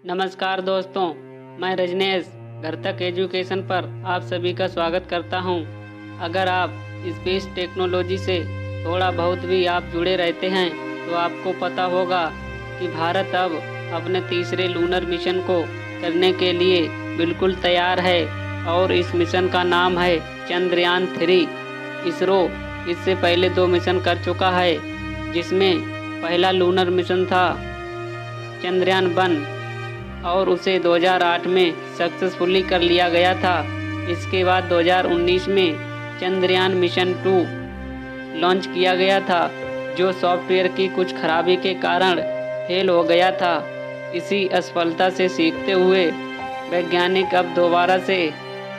नमस्कार दोस्तों, मैं रजनेश घर तक एजुकेशन पर आप सभी का स्वागत करता हूं। अगर आप स्पेस टेक्नोलॉजी से थोड़ा बहुत भी आप जुड़े रहते हैं तो आपको पता होगा कि भारत अब अपने तीसरे लूनर मिशन को करने के लिए बिल्कुल तैयार है और इस मिशन का नाम है चंद्रयान 3। इसरो इससे पहले 2 मिशन कर चुका है, जिसमें पहला लूनर मिशन था चंद्रयान 1 और उसे 2008 में सक्सेसफुली कर लिया गया था। इसके बाद 2019 में चंद्रयान मिशन 2 लॉन्च किया गया था, जो सॉफ्टवेयर की कुछ खराबी के कारण फेल हो गया था। इसी असफलता से सीखते हुए वैज्ञानिक अब दोबारा से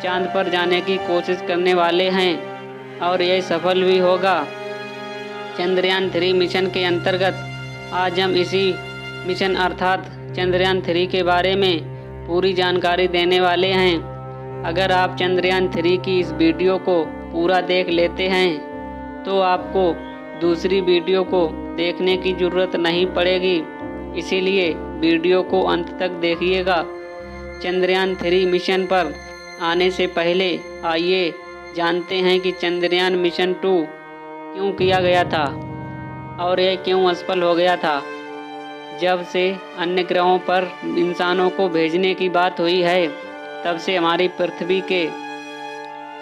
चांद पर जाने की कोशिश करने वाले हैं और यह सफल भी होगा। चंद्रयान 3 मिशन के अंतर्गत आज हम इसी मिशन अर्थात चंद्रयान 3 के बारे में पूरी जानकारी देने वाले हैं। अगर आप चंद्रयान 3 की इस वीडियो को पूरा देख लेते हैं तो आपको दूसरी वीडियो को देखने की ज़रूरत नहीं पड़ेगी, इसीलिए वीडियो को अंत तक देखिएगा। चंद्रयान 3 मिशन पर आने से पहले आइए जानते हैं कि चंद्रयान मिशन 2 क्यों किया गया था और यह क्यों असफल हो गया था। जब से अन्य ग्रहों पर इंसानों को भेजने की बात हुई है, तब से हमारी पृथ्वी के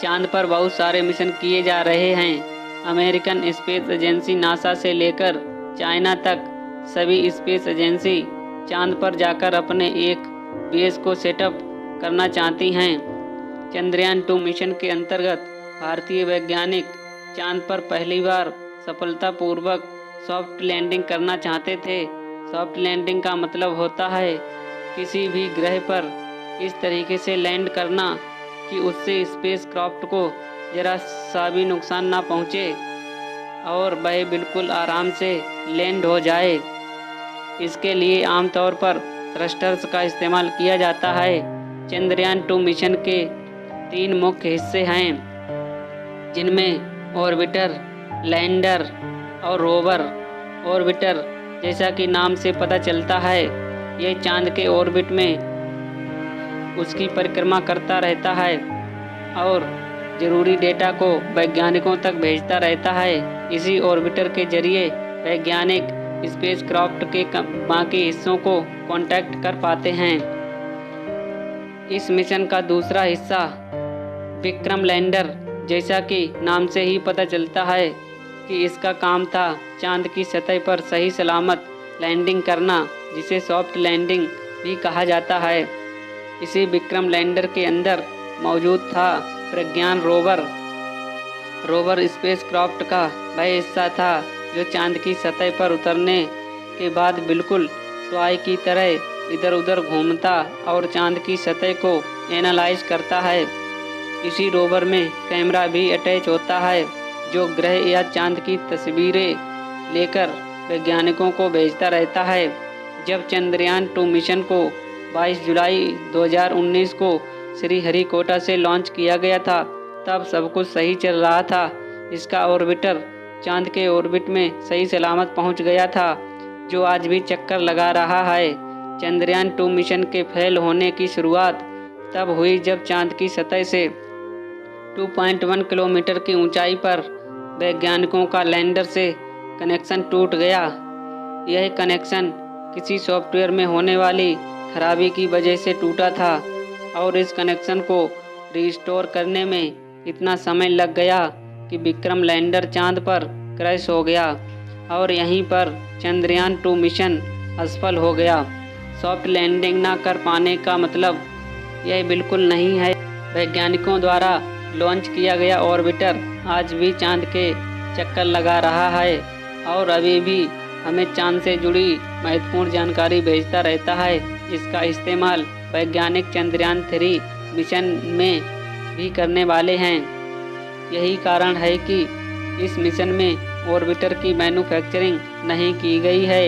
चांद पर बहुत सारे मिशन किए जा रहे हैं। अमेरिकन स्पेस एजेंसी नासा से लेकर चाइना तक सभी स्पेस एजेंसी चांद पर जाकर अपने एक बेस को सेटअप करना चाहती हैं। चंद्रयान 2 मिशन के अंतर्गत भारतीय वैज्ञानिक चांद पर पहली बार सफलतापूर्वक सॉफ्ट लैंडिंग करना चाहते थे। सॉफ्ट लैंडिंग का मतलब होता है किसी भी ग्रह पर इस तरीके से लैंड करना कि उससे स्पेसक्राफ्ट को जरा सा भी नुकसान ना पहुंचे और वह बिल्कुल आराम से लैंड हो जाए। इसके लिए आमतौर पर थ्रस्टर्स का इस्तेमाल किया जाता है। चंद्रयान 2 मिशन के 3 मुख्य हिस्से हैं, जिनमें ऑर्बिटर, लैंडर और रोवर। ऑर्बिटर जैसा कि नाम से पता चलता है, यह चांद के ऑर्बिट में उसकी परिक्रमा करता रहता है और ज़रूरी डेटा को वैज्ञानिकों तक भेजता रहता है। इसी ऑर्बिटर के जरिए वैज्ञानिक स्पेसक्राफ्ट के बाकी हिस्सों को कांटेक्ट कर पाते हैं। इस मिशन का दूसरा हिस्सा विक्रम लैंडर, जैसा कि नाम से ही पता चलता है कि इसका काम था चांद की सतह पर सही सलामत लैंडिंग करना, जिसे सॉफ्ट लैंडिंग भी कहा जाता है। इसी विक्रम लैंडर के अंदर मौजूद था प्रज्ञान रोवर। रोवर स्पेसक्राफ्ट का वह हिस्सा था जो चांद की सतह पर उतरने के बाद बिल्कुल टॉय की तरह इधर उधर घूमता और चांद की सतह को एनालाइज करता है। इसी रोवर में कैमरा भी अटैच होता है, जो ग्रह या चांद की तस्वीरें लेकर वैज्ञानिकों को भेजता रहता है। जब चंद्रयान 2 मिशन को 22 जुलाई 2019 को श्रीहरिकोटा से लॉन्च किया गया था, तब सब कुछ सही चल रहा था। इसका ऑर्बिटर चांद के ऑर्बिट में सही सलामत पहुंच गया था, जो आज भी चक्कर लगा रहा है। चंद्रयान 2 मिशन के फेल होने की शुरुआत तब हुई जब चांद की सतह से 2.1 किलोमीटर की ऊंचाई पर वैज्ञानिकों का लैंडर से कनेक्शन टूट गया। यह कनेक्शन किसी सॉफ्टवेयर में होने वाली खराबी की वजह से टूटा था और इस कनेक्शन को रिस्टोर करने में इतना समय लग गया कि विक्रम लैंडर चांद पर क्रैश हो गया और यहीं पर चंद्रयान 2 मिशन असफल हो गया। सॉफ्ट लैंडिंग ना कर पाने का मतलब यह बिल्कुल नहीं है। वैज्ञानिकों द्वारा लॉन्च किया गया ऑर्बिटर आज भी चांद के चक्कर लगा रहा है और अभी भी हमें चांद से जुड़ी महत्वपूर्ण जानकारी भेजता रहता है। इसका इस्तेमाल वैज्ञानिक चंद्रयान 3 मिशन में भी करने वाले हैं। यही कारण है कि इस मिशन में ऑर्बिटर की मैन्युफैक्चरिंग नहीं की गई है।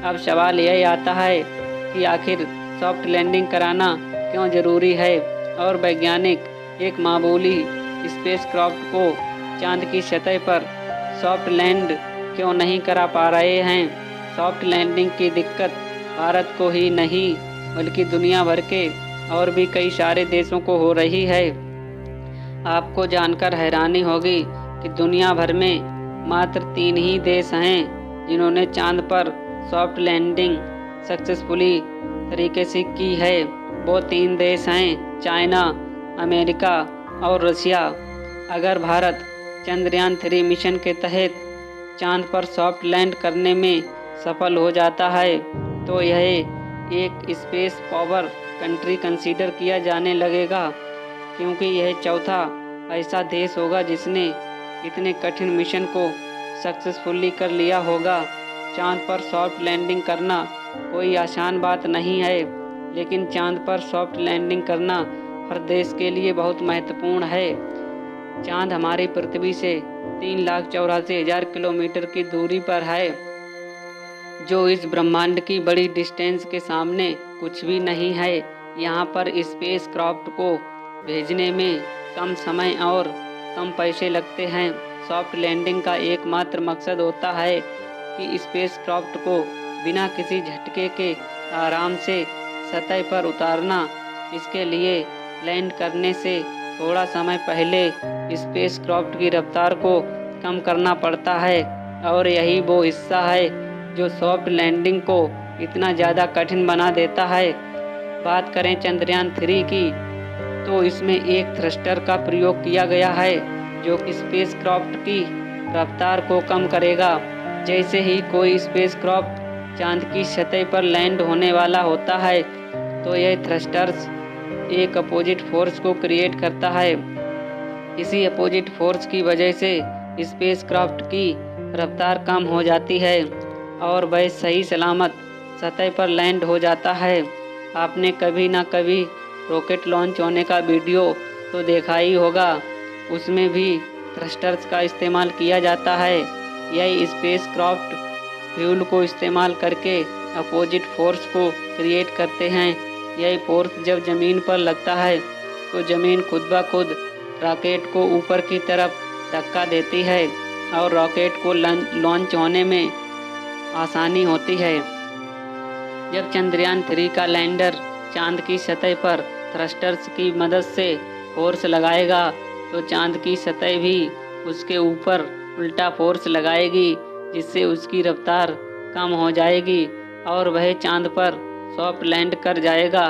अब सवाल यह आता है कि आखिर सॉफ्ट लैंडिंग कराना क्यों ज़रूरी है और वैज्ञानिक एक मामूली स्पेसक्राफ्ट को चांद की सतह पर सॉफ्ट लैंड क्यों नहीं करा पा रहे हैं। सॉफ्ट लैंडिंग की दिक्कत भारत को ही नहीं बल्कि दुनिया भर के और भी कई सारे देशों को हो रही है। आपको जानकर हैरानी होगी कि दुनिया भर में मात्र 3 ही देश हैं जिन्होंने चांद पर सॉफ्ट लैंडिंग सक्सेसफुली तरीके से की है। वो 3 देश हैं चाइना, अमेरिका और रशिया। अगर भारत चंद्रयान 3 मिशन के तहत चांद पर सॉफ्ट लैंड करने में सफल हो जाता है तो यह एक स्पेस पावर कंट्री कंसीडर किया जाने लगेगा, क्योंकि यह चौथा ऐसा देश होगा जिसने इतने कठिन मिशन को सक्सेसफुली कर लिया होगा। चांद पर सॉफ्ट लैंडिंग करना कोई आसान बात नहीं है, लेकिन चांद पर सॉफ्ट लैंडिंग करना हर देश के लिए बहुत महत्वपूर्ण है। चांद हमारी पृथ्वी से 3,84,000 किलोमीटर की दूरी पर है, जो इस ब्रह्मांड की बड़ी डिस्टेंस के सामने कुछ भी नहीं है। यहाँ पर स्पेस क्राफ्ट को भेजने में कम समय और कम पैसे लगते हैं। सॉफ्ट लैंडिंग का एकमात्र मकसद होता है कि स्पेस क्राफ्ट को बिना किसी झटके के आराम से सतह पर उतारना। इसके लिए लैंड करने से थोड़ा समय पहले स्पेस क्राफ्ट की रफ्तार को कम करना पड़ता है, और यही वो हिस्सा है जो सॉफ्ट लैंडिंग को इतना ज़्यादा कठिन बना देता है। बात करें चंद्रयान 3 की, तो इसमें एक थ्रस्टर का प्रयोग किया गया है जो कि स्पेस क्राफ्ट की रफ्तार को कम करेगा। जैसे ही कोई स्पेस क्राफ्ट चांद की सतह पर लैंड होने वाला होता है तो यह थ्रस्टर्स एक अपोजिट फोर्स को क्रिएट करता है। इसी अपोजिट फोर्स की वजह से स्पेस क्राफ्ट की रफ्तार कम हो जाती है और वह सही सलामत सतह पर लैंड हो जाता है। आपने कभी ना कभी रॉकेट लॉन्च होने का वीडियो तो देखा ही होगा, उसमें भी थ्रस्टर्स का इस्तेमाल किया जाता है। यह स्पेस क्राफ्ट फ्यूल को इस्तेमाल करके अपोजिट फोर्स को क्रिएट करते हैं। यह फोर्स जब ज़मीन पर लगता है तो ज़मीन खुद ब खुद रॉकेट को ऊपर की तरफ धक्का देती है और रॉकेट को लॉन्च होने में आसानी होती है। जब चंद्रयान 3 का लैंडर चांद की सतह पर थ्रस्टर्स की मदद से फोर्स लगाएगा तो चांद की सतह भी उसके ऊपर उल्टा फोर्स लगाएगी, जिससे उसकी रफ्तार कम हो जाएगी और वह चांद पर सॉफ्ट लैंड कर जाएगा।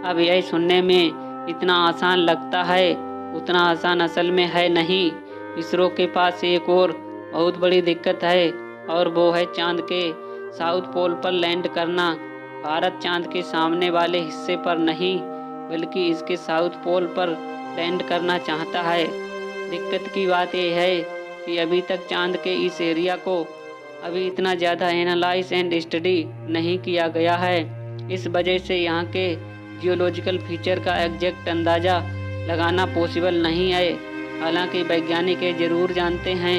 अब यह सुनने में इतना आसान लगता है, उतना आसान असल में है नहीं। इसरो के पास एक और बहुत बड़ी दिक्कत है और वो है चांद के साउथ पोल पर लैंड करना। भारत चांद के सामने वाले हिस्से पर नहीं बल्कि इसके साउथ पोल पर लैंड करना चाहता है। दिक्कत की बात यह है कि अभी तक चांद के इस एरिया को अभी इतना ज़्यादा एनालाइज एंड स्टडी नहीं किया गया है। इस वजह से यहाँ के जियोलॉजिकल फीचर का एग्जैक्ट अंदाज़ा लगाना पॉसिबल नहीं है। हालांकि वैज्ञानिक ये ज़रूर जानते हैं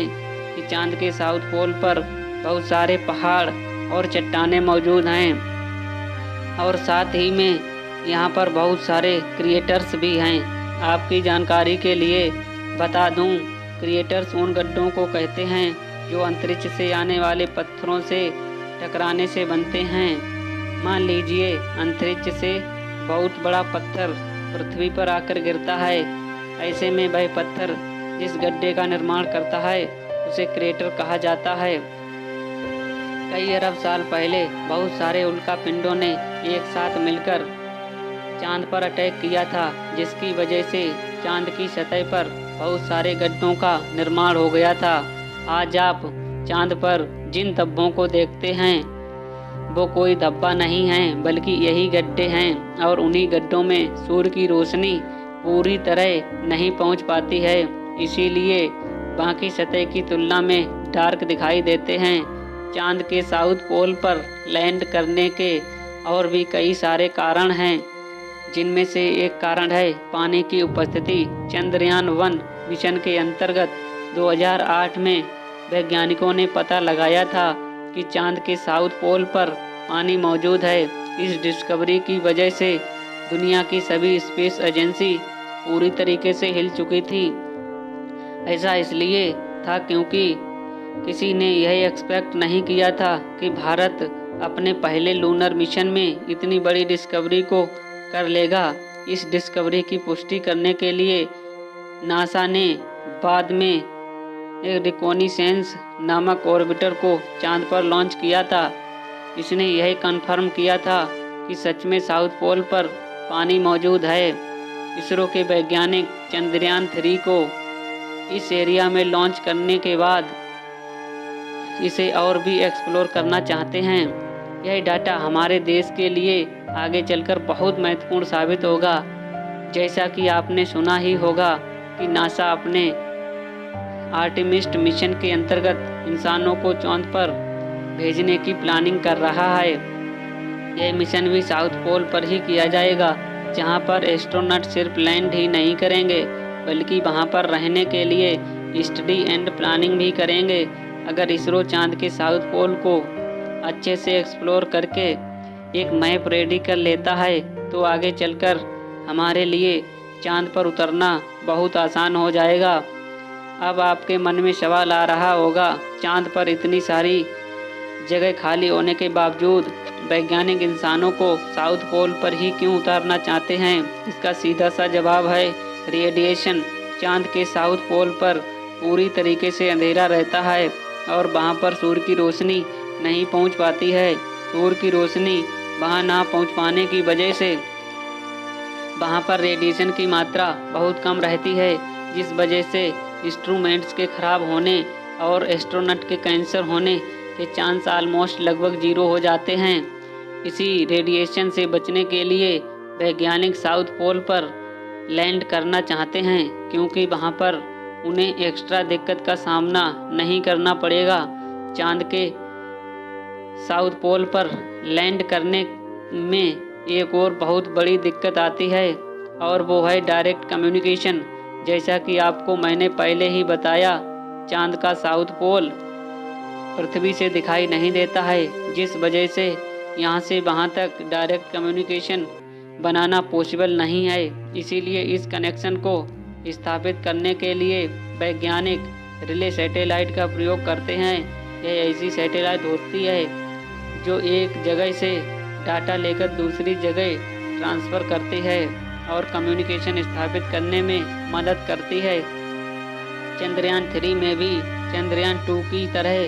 कि चांद के साउथ पोल पर बहुत सारे पहाड़ और चट्टानें मौजूद हैं और साथ ही में यहाँ पर बहुत सारे क्रिएटर्स भी हैं। आपकी जानकारी के लिए बता दूँ, क्रिएटर्स उन गड्ढों को कहते हैं जो अंतरिक्ष से आने वाले पत्थरों से टकराने से बनते हैं। मान लीजिए अंतरिक्ष से बहुत बड़ा पत्थर पृथ्वी पर आकर गिरता है। ऐसे में वह पत्थर जिस गड्ढे का निर्माण करता है उसे क्रेटर कहा जाता है। कई अरब साल पहले बहुत सारे उल्का पिंडों ने एक साथ मिलकर चांद पर अटैक किया था, जिसकी वजह से चांद की सतह पर बहुत सारे गड्ढों का निर्माण हो गया था। आज आप चांद पर जिन धब्बों को देखते हैं वो कोई धब्बा नहीं है बल्कि यही गड्ढे हैं, और उन्हीं गड्ढों में सूर्य की रोशनी पूरी तरह नहीं पहुंच पाती है, इसीलिए बाकी सतह की तुलना में डार्क दिखाई देते हैं। चांद के साउथ पोल पर लैंड करने के और भी कई सारे कारण हैं, जिनमें से एक कारण है पानी की उपस्थिति। चंद्रयान 1 मिशन के अंतर्गत 2008 में वैज्ञानिकों ने पता लगाया था कि चांद के साउथ पोल पर पानी मौजूद है। इस डिस्कवरी की वजह से दुनिया की सभी स्पेस एजेंसी पूरी तरीके से हिल चुकी थी। ऐसा इसलिए था क्योंकि किसी ने यह एक्सपेक्ट नहीं किया था कि भारत अपने पहले लूनर मिशन में इतनी बड़ी डिस्कवरी को कर लेगा। इस डिस्कवरी की पुष्टि करने के लिए नासा ने बाद में एक रिकॉनिसेंस नामक ऑर्बिटर को चांद पर लॉन्च किया था। इसने यह कंफर्म किया था कि सच में साउथ पोल पर पानी मौजूद है। इसरो के वैज्ञानिक चंद्रयान 3 को इस एरिया में लॉन्च करने के बाद इसे और भी एक्सप्लोर करना चाहते हैं। यह डाटा हमारे देश के लिए आगे चलकर बहुत महत्वपूर्ण साबित होगा। जैसा कि आपने सुना ही होगा कि नासा अपने आर्टेमिस मिशन के अंतर्गत इंसानों को चांद पर भेजने की प्लानिंग कर रहा है। यह मिशन भी साउथ पोल पर ही किया जाएगा, जहां पर एस्ट्रोनॉट सिर्फ लैंड ही नहीं करेंगे बल्कि वहां पर रहने के लिए स्टडी एंड प्लानिंग भी करेंगे। अगर इसरो चांद के साउथ पोल को अच्छे से एक्सप्लोर करके एक मैप रेडी कर लेता है तो आगे चलकर हमारे लिए चांद पर उतरना बहुत आसान हो जाएगा। अब आपके मन में सवाल आ रहा होगा, चांद पर इतनी सारी जगह खाली होने के बावजूद वैज्ञानिक इंसानों को साउथ पोल पर ही क्यों उतारना चाहते हैं? इसका सीधा सा जवाब है रेडिएशन। चांद के साउथ पोल पर पूरी तरीके से अंधेरा रहता है और वहां पर सूर्य की रोशनी नहीं पहुंच पाती है। सूर्य की रोशनी वहां ना पहुंच पाने की वजह से वहां पर रेडिएशन की मात्रा बहुत कम रहती है, जिस वजह से इंस्ट्रूमेंट्स के खराब होने और एस्ट्रोनॉट के कैंसर होने के चांस ऑलमोस्ट लगभग 0 हो जाते हैं। इसी रेडिएशन से बचने के लिए वैज्ञानिक साउथ पोल पर लैंड करना चाहते हैं, क्योंकि वहां पर उन्हें एक्स्ट्रा दिक्कत का सामना नहीं करना पड़ेगा। चांद के साउथ पोल पर लैंड करने में एक और बहुत बड़ी दिक्कत आती है और वो है डायरेक्ट कम्युनिकेशन। जैसा कि आपको मैंने पहले ही बताया, चांद का साउथ पोल पृथ्वी से दिखाई नहीं देता है, जिस वजह से यहाँ से वहाँ तक डायरेक्ट कम्युनिकेशन बनाना पॉसिबल नहीं है। इसीलिए इस कनेक्शन को स्थापित करने के लिए वैज्ञानिक रिले सैटेलाइट का प्रयोग करते हैं। यह ऐसी सैटेलाइट होती है जो एक जगह से डाटा लेकर दूसरी जगह ट्रांसफ़र करती है और कम्युनिकेशन स्थापित करने में मदद करती है। चंद्रयान 3 में भी चंद्रयान 2 की तरह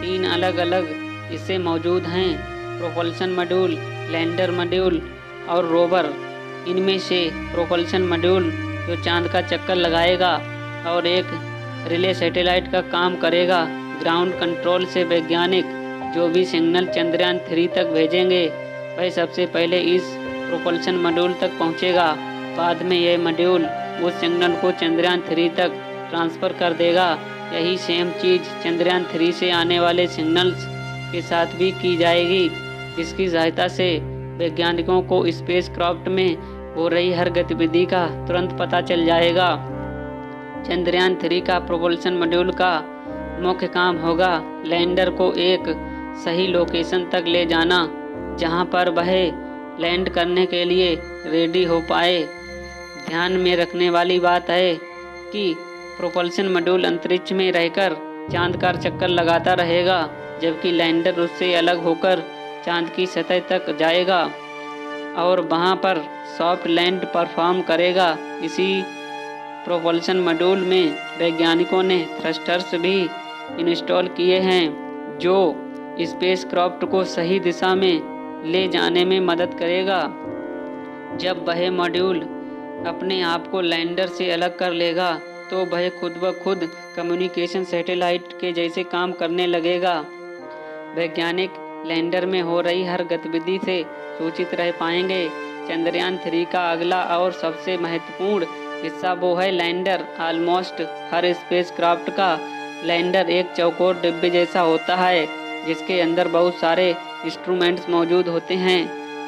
3 अलग अलग हिस्से मौजूद हैं: प्रोपल्शन मॉड्यूल, लैंडर मॉड्यूल और रोवर। इनमें से प्रोपल्शन मॉड्यूल जो चांद का चक्कर लगाएगा और एक रिले सैटेलाइट का काम करेगा। ग्राउंड कंट्रोल से वैज्ञानिक जो भी सिग्नल चंद्रयान 3 तक भेजेंगे वह सबसे पहले इस प्रोपल्शन मॉड्यूल तक पहुंचेगा। बाद में यह मॉड्यूल उस सिग्नल को चंद्रयान 3 तक ट्रांसफ़र कर देगा। यही सेम चीज़ चंद्रयान 3 से आने वाले सिग्नल्स के साथ भी की जाएगी। इसकी सहायता से वैज्ञानिकों को स्पेस क्राफ्ट में हो रही हर गतिविधि का तुरंत पता चल जाएगा। चंद्रयान 3 का प्रोपल्शन मॉड्यूल का मुख्य काम होगा लैंडर को एक सही लोकेशन तक ले जाना, जहां पर वह लैंड करने के लिए रेडी हो पाए। ध्यान में रखने वाली बात है कि प्रोपल्शन मॉड्यूल अंतरिक्ष में रहकर चांद का चक्कर लगाता रहेगा, जबकि लैंडर उससे अलग होकर चांद की सतह तक जाएगा और वहां पर सॉफ्ट लैंड परफॉर्म करेगा। इसी प्रोपल्शन मॉड्यूल में वैज्ञानिकों ने थ्रस्टर्स भी इंस्टॉल किए हैं, जो स्पेस क्राफ्ट को सही दिशा में ले जाने में मदद करेगा। जब वह मॉड्यूल अपने आप को लैंडर से अलग कर लेगा तो वह खुद ब खुद कम्युनिकेशन सैटेलाइट के जैसे काम करने लगेगा। वैज्ञानिक लैंडर में हो रही हर गतिविधि से सूचित रह पाएंगे। चंद्रयान 3 का अगला और सबसे महत्वपूर्ण हिस्सा वो है लैंडर। ऑलमोस्ट हर स्पेस क्राफ्ट का लैंडर एक चौकोर डिब्बे जैसा होता है, जिसके अंदर बहुत सारे इंस्ट्रूमेंट्स मौजूद होते हैं।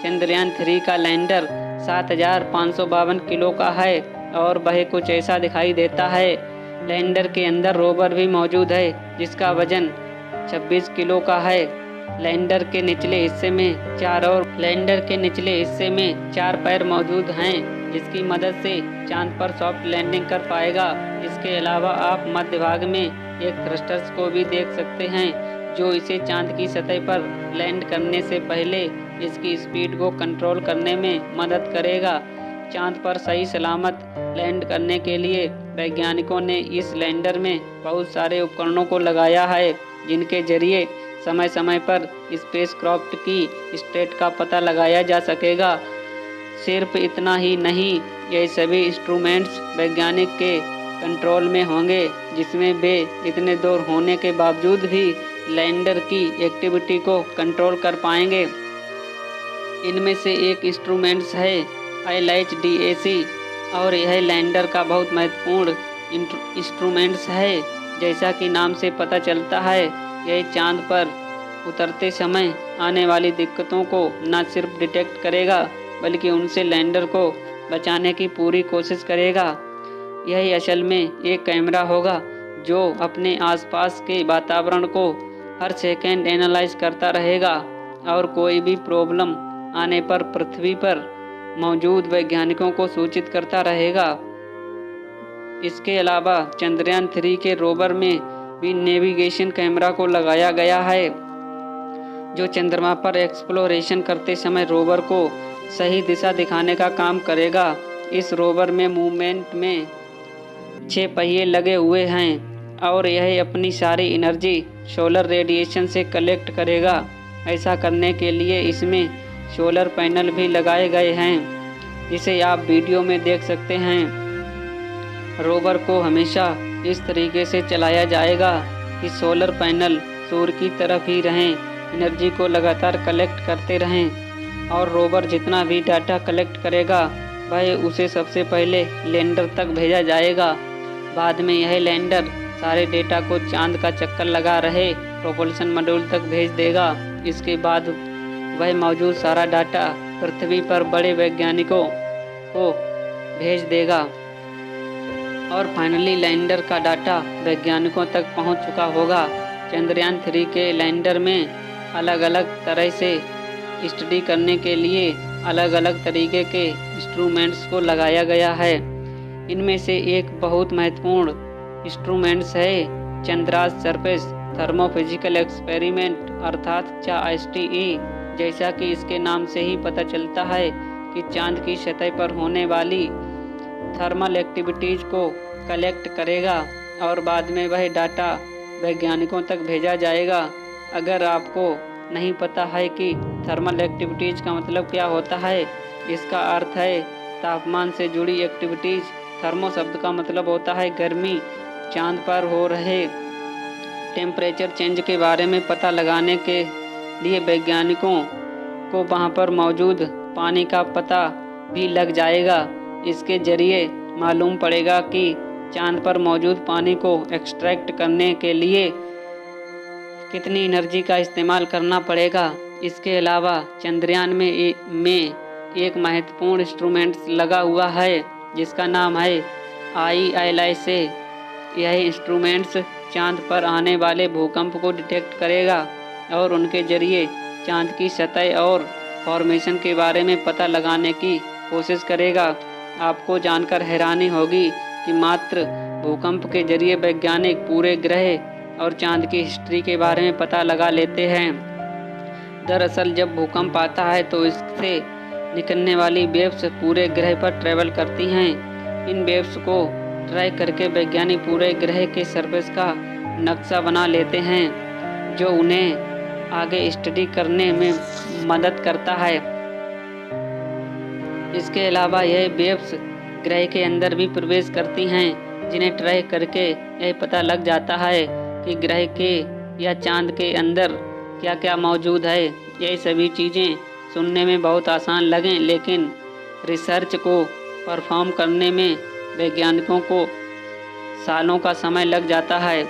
चंद्रयान 3 का लैंडर 7552 किलो का है और वह कुछ ऐसा दिखाई देता है। लैंडर के अंदर रोवर भी मौजूद है, जिसका वजन 26 किलो का है। लैंडर के निचले हिस्से में 4 पैर मौजूद हैं, जिसकी मदद से चांद पर सॉफ्ट लैंडिंग कर पाएगा। इसके अलावा आप मध्य भाग में एक थ्रस्टर्स को भी देख सकते हैं, जो इसे चांद की सतह पर लैंड करने से पहले इसकी स्पीड को कंट्रोल करने में मदद करेगा। चांद पर सही सलामत लैंड करने के लिए वैज्ञानिकों ने इस लैंडर में बहुत सारे उपकरणों को लगाया है, जिनके जरिए समय समय पर स्पेसक्राफ्ट की स्टेट का पता लगाया जा सकेगा। सिर्फ इतना ही नहीं, ये सभी इंस्ट्रूमेंट्स वैज्ञानिक के कंट्रोल में होंगे, जिसमें वे इतने दूर होने के बावजूद भी लैंडर की एक्टिविटी को कंट्रोल कर पाएंगे। इनमें से एक इंस्ट्रूमेंट्स है LHDAC और यह लैंडर का बहुत महत्वपूर्ण इंस्ट्रूमेंट्स है। जैसा कि नाम से पता चलता है, यह चांद पर उतरते समय आने वाली दिक्कतों को न सिर्फ डिटेक्ट करेगा बल्कि उनसे लैंडर को बचाने की पूरी कोशिश करेगा। यह असल में एक कैमरा होगा जो अपने आसपास के वातावरण को हर सेकेंड एनालाइज करता रहेगा और कोई भी प्रॉब्लम आने पर पृथ्वी पर मौजूद वैज्ञानिकों को सूचित करता रहेगा। इसके अलावा चंद्रयान 3 के रोवर में भी नेविगेशन कैमरा को लगाया गया है, जो चंद्रमा पर एक्सप्लोरेशन करते समय रोवर को सही दिशा दिखाने का काम करेगा। इस रोवर में मूवमेंट में 6 पहिए लगे हुए हैं और यह अपनी सारी एनर्जी सोलर रेडिएशन से कलेक्ट करेगा। ऐसा करने के लिए इसमें सोलर पैनल भी लगाए गए हैं, जिसे आप वीडियो में देख सकते हैं। रोवर को हमेशा इस तरीके से चलाया जाएगा कि सोलर पैनल सूर्य की तरफ ही रहें, एनर्जी को लगातार कलेक्ट करते रहें और रोवर जितना भी डाटा कलेक्ट करेगा वह उसे सबसे पहले लैंडर तक भेजा जाएगा। बाद में यह लैंडर सारे डेटा को चांद का चक्कर लगा रहे प्रोपल्शन मॉड्यूल तक भेज देगा। इसके बाद वह मौजूद सारा डाटा पृथ्वी पर बड़े वैज्ञानिकों को भेज देगा और फाइनली लैंडर का डाटा वैज्ञानिकों तक पहुंच चुका होगा। चंद्रयान 3 के लैंडर में अलग अलग तरह से स्टडी करने के लिए अलग अलग तरीके के इंस्ट्रूमेंट्स को लगाया गया है। इनमें से एक बहुत महत्वपूर्ण इंस्ट्रूमेंट्स है चंद्रास सरफेस थर्मोफिजिकल एक्सपेरिमेंट अर्थात CHASTE। जैसा कि इसके नाम से ही पता चलता है कि चांद की सतह पर होने वाली थर्मल एक्टिविटीज़ को कलेक्ट करेगा और बाद में वह डाटा वैज्ञानिकों तक भेजा जाएगा। अगर आपको नहीं पता है कि थर्मल एक्टिविटीज़ का मतलब क्या होता है, इसका अर्थ है तापमान से जुड़ी एक्टिविटीज़। थर्मो शब्द का मतलब होता है गर्मी। चांद पर हो रहे टेम्परेचर चेंज के बारे में पता लगाने के लिए वैज्ञानिकों को वहां पर मौजूद पानी का पता भी लग जाएगा। इसके जरिए मालूम पड़ेगा कि चांद पर मौजूद पानी को एक्सट्रैक्ट करने के लिए कितनी एनर्जी का इस्तेमाल करना पड़ेगा। इसके अलावा चंद्रयान में एक महत्वपूर्ण इंस्ट्रूमेंट्स लगा हुआ है जिसका नाम है ILSA। यह इंस्ट्रूमेंट्स चांद पर आने वाले भूकंप को डिटेक्ट करेगा और उनके जरिए चांद की सतह और फॉर्मेशन के बारे में पता लगाने की कोशिश करेगा। आपको जानकर हैरानी होगी कि मात्र भूकंप के जरिए वैज्ञानिक पूरे ग्रह और चांद की हिस्ट्री के बारे में पता लगा लेते हैं। दरअसल जब भूकंप आता है तो इससे निकलने वाली वेव्स पूरे ग्रह पर ट्रैवल करती हैं। इन वेव्स को ट्रैक करके वैज्ञानिक पूरे ग्रह के सरफेस का नक्शा बना लेते हैं, जो उन्हें आगे स्टडी करने में मदद करता है। इसके अलावा यह वेव्स ग्रह के अंदर भी प्रवेश करती हैं, जिन्हें ट्रैक करके यह पता लग जाता है कि ग्रह के या चांद के अंदर क्या क्या मौजूद है। ये सभी चीज़ें सुनने में बहुत आसान लगें, लेकिन रिसर्च को परफॉर्म करने में वैज्ञानिकों को सालों का समय लग जाता है।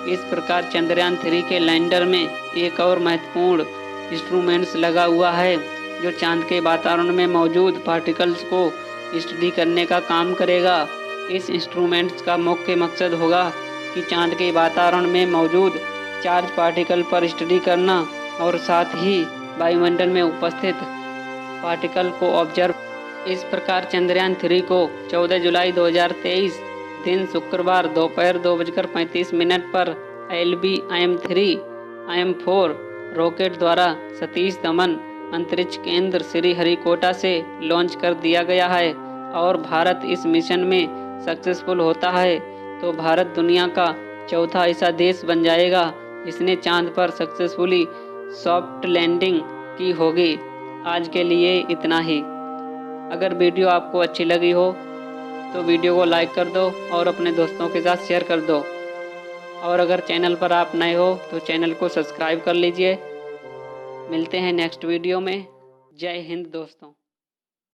इस प्रकार चंद्रयान 3 के लैंडर में एक और महत्वपूर्ण इंस्ट्रूमेंट्स लगा हुआ है जो चांद के वातावरण में मौजूद पार्टिकल्स को स्टडी करने का काम करेगा। इस इंस्ट्रूमेंट्स का मुख्य मकसद होगा कि चांद के वातावरण में मौजूद चार्ज पार्टिकल पर स्टडी करना और साथ ही वायुमंडल में उपस्थित पार्टिकल को ऑब्जर्व। इस प्रकार चंद्रयान 3 को 14 जुलाई 2023 दिन शुक्रवार दोपहर 2:35 पर LBM-3 IM-4 रॉकेट द्वारा सतीश धवन अंतरिक्ष केंद्र श्रीहरिकोटा से लॉन्च कर दिया गया है और भारत इस मिशन में सक्सेसफुल होता है तो भारत दुनिया का चौथा ऐसा देश बन जाएगा जिसने चांद पर सक्सेसफुली सॉफ्ट लैंडिंग की होगी। आज के लिए इतना ही। अगर वीडियो आपको अच्छी लगी हो तो वीडियो को लाइक कर दो और अपने दोस्तों के साथ शेयर कर दो। और अगर चैनल पर आप नए हो तो चैनल को सब्सक्राइब कर लीजिए। मिलते हैं नेक्स्ट वीडियो में। जय हिंद दोस्तों।